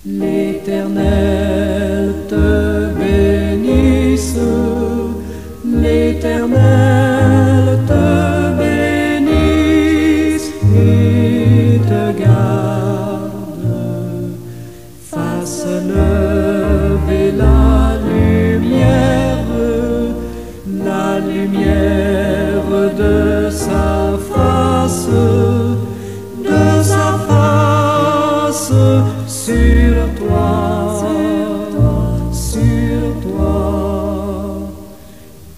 L'Éternel te bénisse, l'Éternel te bénisse et te garde, fasse lever la lumière de sa face sur toi,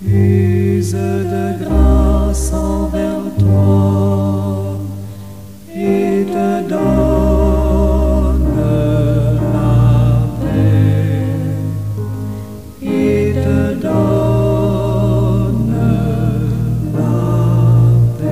use de grâce envers toi et te donne la paix, et te donne la paix.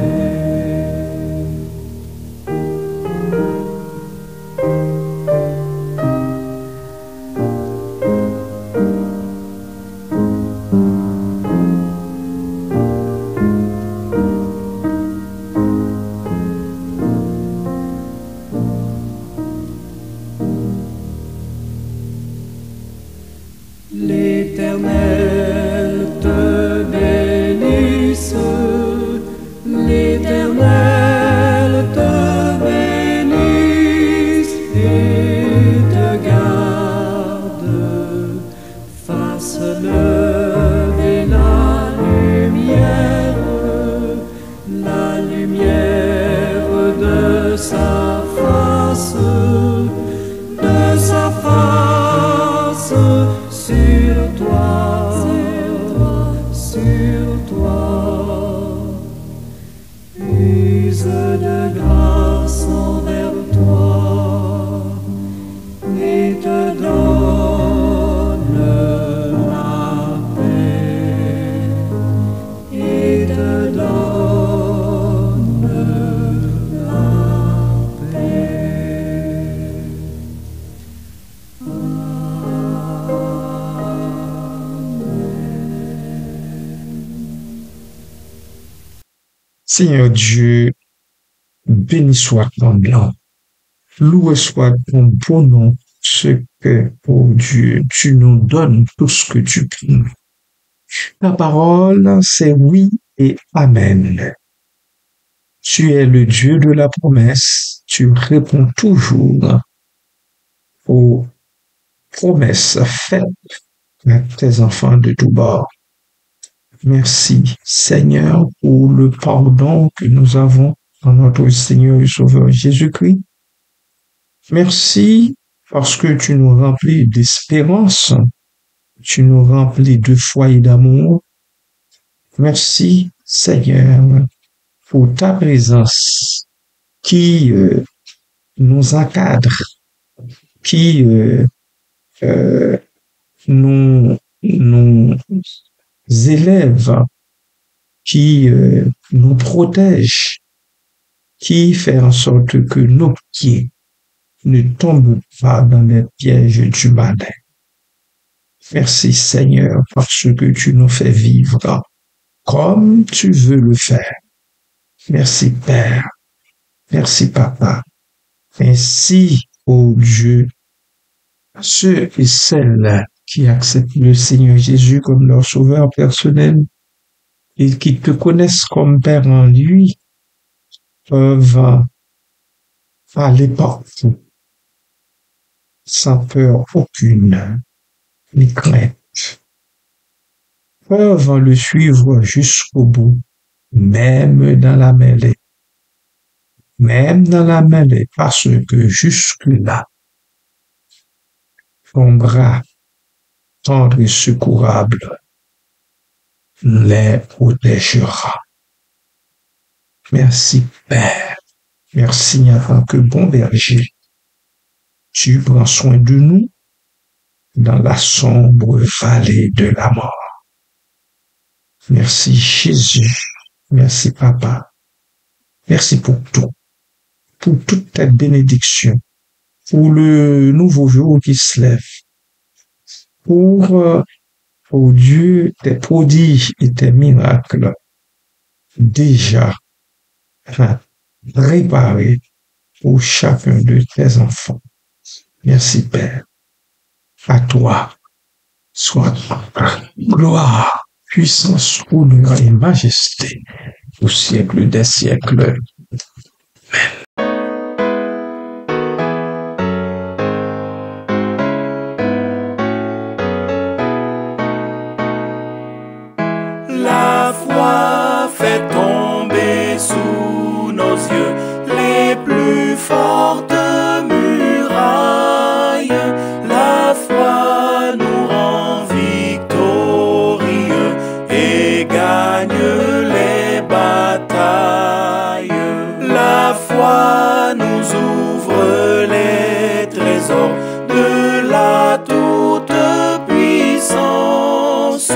L'Éternel te bénisse, l'Éternel te bénisse et te garde, fasse lever la lumière de sa face sur toi, use de grâce envers toi et te donne la paix, et te donne la paix. Seigneur Dieu, béni soit ton nom, loué soit ton bon nom, ce que, oh Dieu, tu nous donnes tout ce que tu pries. Ta parole, c'est oui et amen. Tu es le Dieu de la promesse, tu réponds toujours aux promesses faites à tes enfants de tous bords. Merci, Seigneur, pour le pardon que nous avons en notre Seigneur et Sauveur Jésus-Christ. Merci parce que tu nous remplis d'espérance, tu nous remplis de foi et d'amour. Merci, Seigneur, pour ta présence qui nous encadre, qui nous élève, qui nous protège, qui fait en sorte que nos pieds ne tombent pas dans les pièges du malin. Merci Seigneur parce que tu nous fais vivre comme tu veux le faire. Merci Père, merci Papa. Ainsi, ô Dieu, ceux et celles qui acceptent le Seigneur Jésus comme leur sauveur personnel et qui te connaissent comme Père en lui peuvent aller partout sans peur aucune ni crainte, peuvent le suivre jusqu'au bout, même dans la mêlée, parce que jusque-là, ton bras tendre et secourable les protégera. Merci Père, merci en tant que bon berger. Tu prends soin de nous dans la sombre vallée de la mort. Merci Jésus, merci Papa, merci pour tout, pour toute ta bénédiction, pour le nouveau jour qui se lève, pour ô Dieu, tes prodiges et tes miracles déjà préparés pour chacun de tes enfants. Merci Père. À toi soit gloire, puissance, honneur et majesté au siècle des siècles. La foi fait tomber sous nos yeux les plus fortes murailles. La foi nous rend victorieux et gagne les batailles. La foi nous ouvre les trésors de la toute-puissance.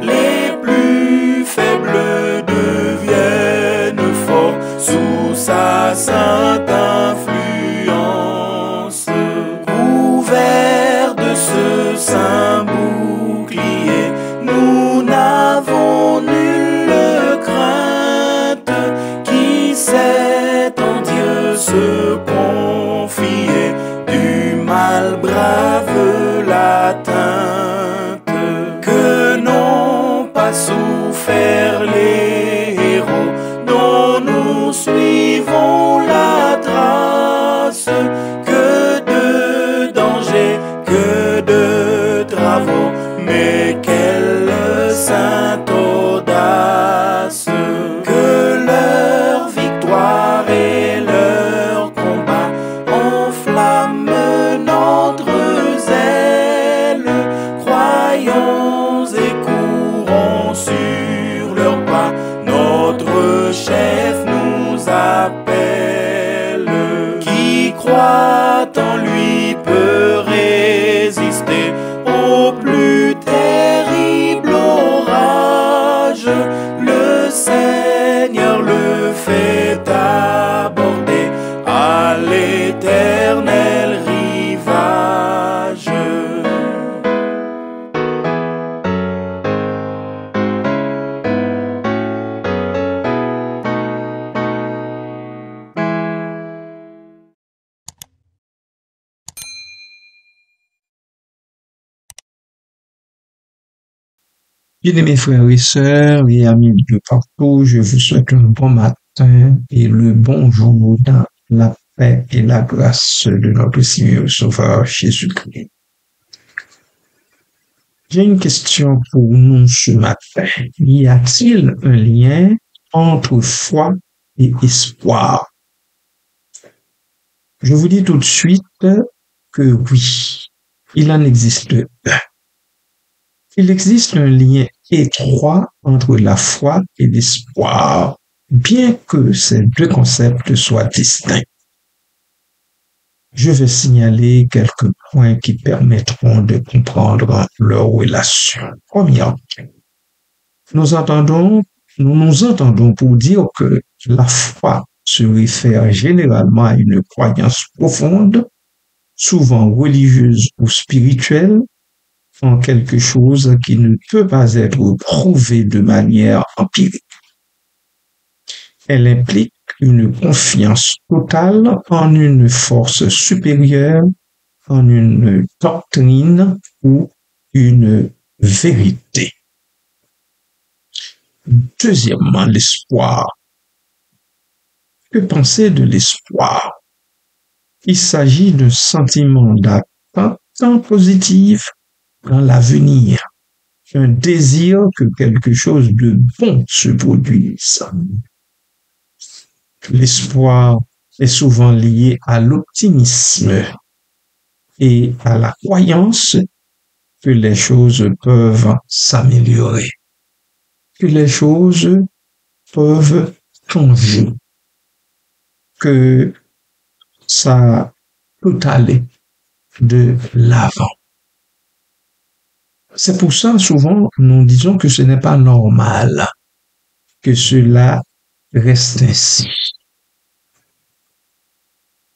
Les plus faibles deviennent forts sous sa sainte influence. Couverts de ce saint bouclier, nous n'avons nulle crainte. Qui sait en Dieu se confier, du mal brave l'atteinte. Que n'ont pas souffert les héros dont nous suivons la trace. Que de dangers, que de travaux, mais quelle sainte audace. Que leur victoire et leur combat enflamment notre zèle. Croyons et courons sur leurs pas, notre chef nous appelle. Qui croit en lui peut résister au plus terrible orage. Le Seigneur le fait aborder à l'éternel rivage. Bien-aimés frères et sœurs et amis de partout, je vous souhaite un bon matin et le bonjour dans la paix et la grâce de notre Seigneur et Sauveur Jésus-Christ. J'ai une question pour nous ce matin. Y a-t-il un lien entre foi et espoir? Je vous dis tout de suite que oui, il en existe un. Il existe un lien étroit entre la foi et l'espoir, bien que ces deux concepts soient distincts. Je vais signaler quelques points qui permettront de comprendre leur relation. Premièrement, nous nous entendons pour dire que la foi se réfère généralement à une croyance profonde, souvent religieuse ou spirituelle, en quelque chose qui ne peut pas être prouvé de manière empirique. Elle implique une confiance totale en une force supérieure, en une doctrine ou une vérité. Deuxièmement, l'espoir. Que penser de l'espoir? Il s'agit d'un sentiment d'attente positive dans l'avenir, un désir que quelque chose de bon se produise. L'espoir est souvent lié à l'optimisme et à la croyance que les choses peuvent s'améliorer, que les choses peuvent changer, que ça peut aller de l'avant. C'est pour ça, souvent, nous disons que ce n'est pas normal que cela reste ainsi.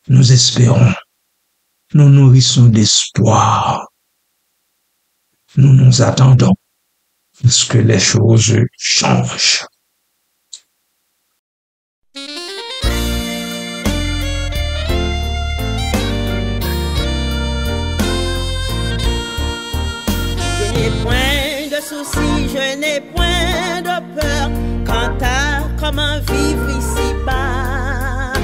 Nous espérons, nous nourrissons d'espoir, nous nous attendons ce que les choses changent. Je n'ai point de soucis, je n'ai point de peur quant à comment vivre ici-bas.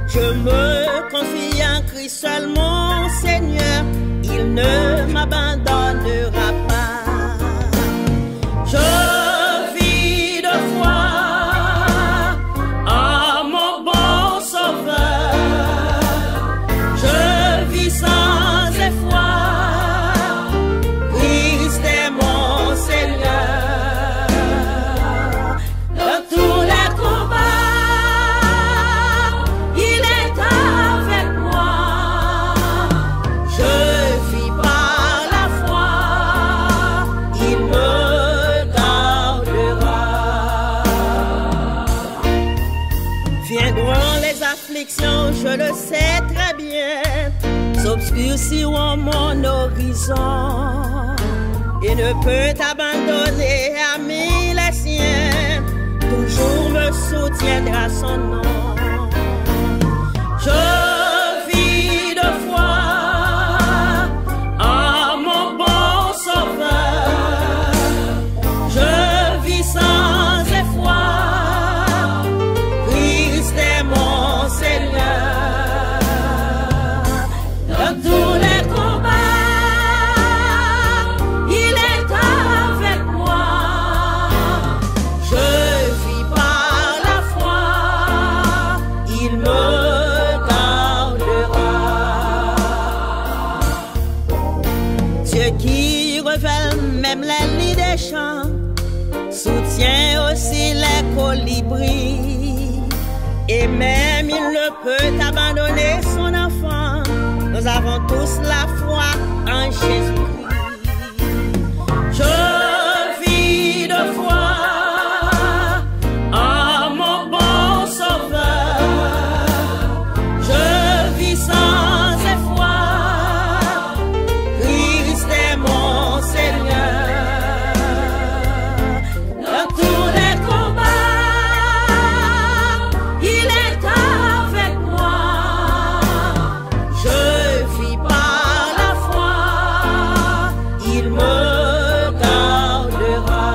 Je me confie en Christ seul, mon Seigneur, il ne m'abandonnera pas. Je vis de foi en mon bon Sauveur. Je vis sans effroi. Christ est mon Seigneur. Dans tous les combats, il est avec moi. Je vis par la foi, il me gardera. Viendront les afflictions, je le sais très bien, s'obscurciront mon horizon. Il ne peut abandonner à mes les siens, toujours me soutiendra son nom. Je vis de foi en mon bon Sauveur. Je vis sans effroi. Christ est mon Seigneur. Dans tous les combats, il est avec moi. Je vis par la foi, il me gardera. Dieu qui révèle même les lits des champs, soutient aussi les colibris. Et même il ne peut abandonner son enfant. Nous avons tous la foi en Jésus-Christ. Je vis de foi en mon bon Sauveur. Je vis sans effroi. Christ est mon Seigneur. Dans tous les combats, il est avec moi. Je vis par la foi, il me gardera.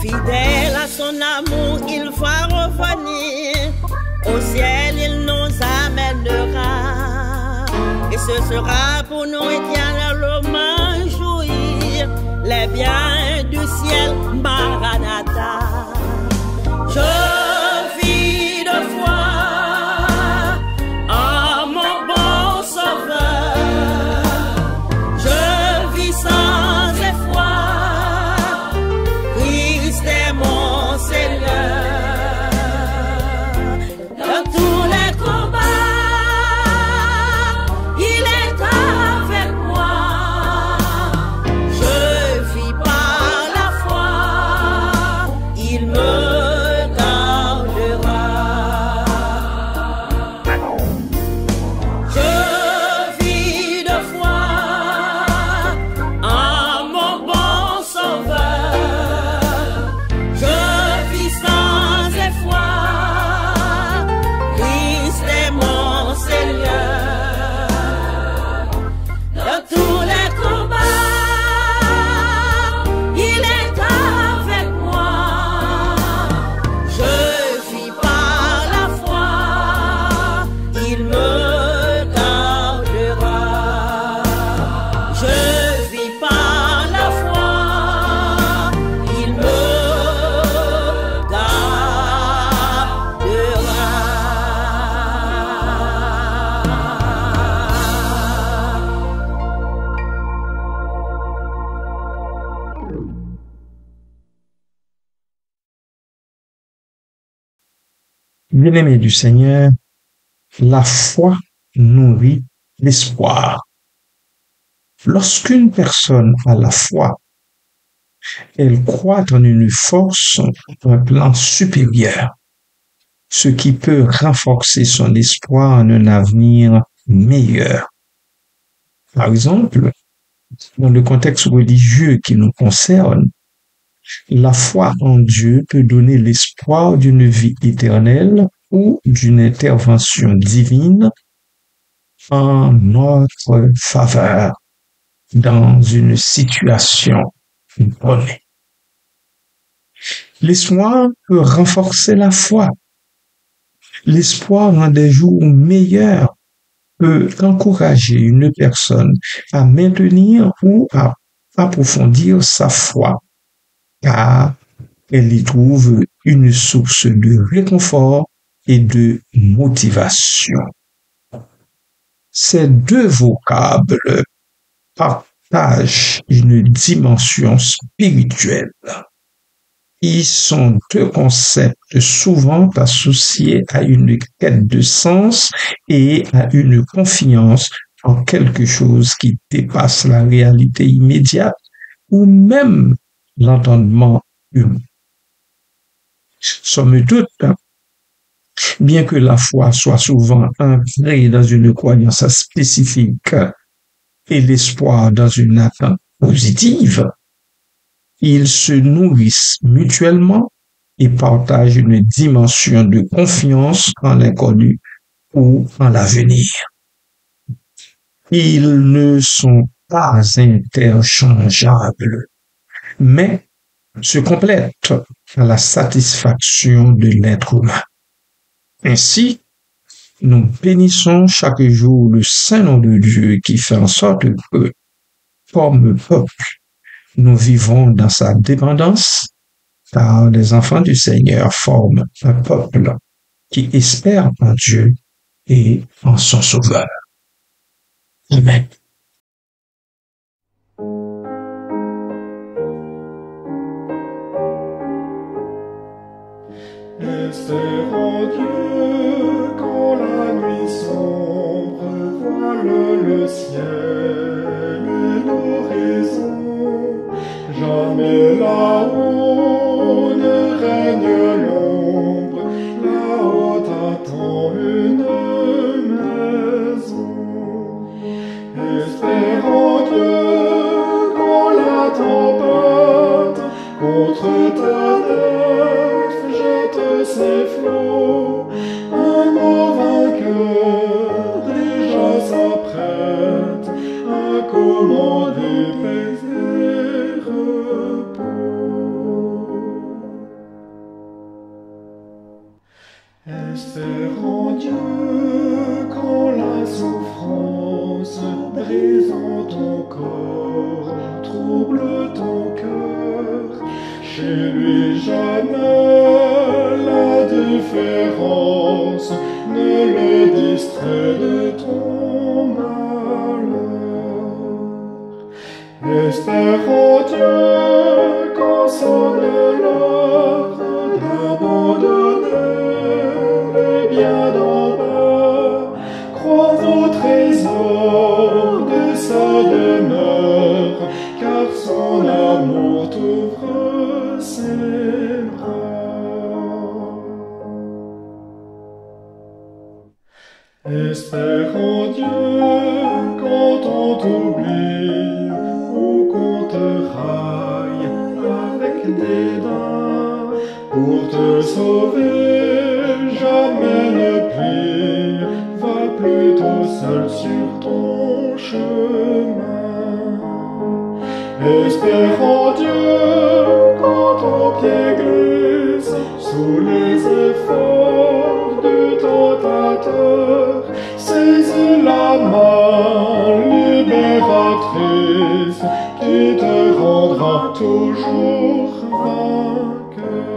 Fidèle à son amour, il va revenir. Au ciel, il nous amènera. Et ce sera pour nous éternellement jouir les biens du ciel, Maranatha. Je vis de foi en mon bon Sauveur. Je vis sans effroi. Christ est mon Seigneur. Dans tous les combats, il est avec moi. Je vis par la foi, il me gardera. Je vis de foi en mon bon Sauveur. Je vis sans effroi. Christ est mon Seigneur. Dans tous les combats, il est avec moi. Je vis par la foi, il me gardera. Je vis par la foi, il me Bien-aimés du Seigneur, la foi nourrit l'espoir. Lorsqu'une personne a la foi, elle croit en une force, un plan supérieur, ce qui peut renforcer son espoir en un avenir meilleur. Par exemple, dans le contexte religieux qui nous concerne, la foi en Dieu peut donner l'espoir d'une vie éternelle ou d'une intervention divine en notre faveur dans une situation donnée. L'espoir peut renforcer la foi. L'espoir en des jours meilleurs peut encourager une personne à maintenir ou à approfondir sa foi, car elle y trouve une source de réconfort et de motivation. Ces deux vocables partagent une dimension spirituelle. Ils sont deux concepts souvent associés à une quête de sens et à une confiance en quelque chose qui dépasse la réalité immédiate ou même l'entendement humain. Somme toute, bien que la foi soit souvent ancrée dans une croyance spécifique et l'espoir dans une attente positive, ils se nourrissent mutuellement et partagent une dimension de confiance en l'inconnu ou en l'avenir. Ils ne sont pas interchangeables, mais se complètent à la satisfaction de l'être humain. Ainsi, nous bénissons chaque jour le saint nom de Dieu qui fait en sorte que, comme peuple, nous vivons dans sa dépendance, car les enfants du Seigneur forment un peuple qui espère en Dieu et en son Sauveur. Amen. Espère en Dieu quand la nuit sombre voile le ciel et l'horizon. Jamais là-haut ne règne l'ombre, là-haut attend une maison. Espère en Dieu quand la tempête contre ta nef jette ses flots. Un mot vainqueur déjà s'apprête à commander paix et repos. Espère en Dieu quand la souffrance brisant ton corps trouble ton cœur. Chez lui jamais la différence ne le distrait de ton malheur. Espère en Dieu quand sonne l'heure d'abandonner les biens d'en bas. Crois au trésor de sa demeure, car son amour t'ouvre ses bras. Espère en Dieu quand on t'oublie ou qu'on te raille avec dédain. Pour te sauver, jamais ne plie, va plutôt seul sur ton chemin. Espère en Dieu quand ton pied glisse sous les efforts du tentateur. Saisis la main libératrice qui te rendra toujours vainqueur.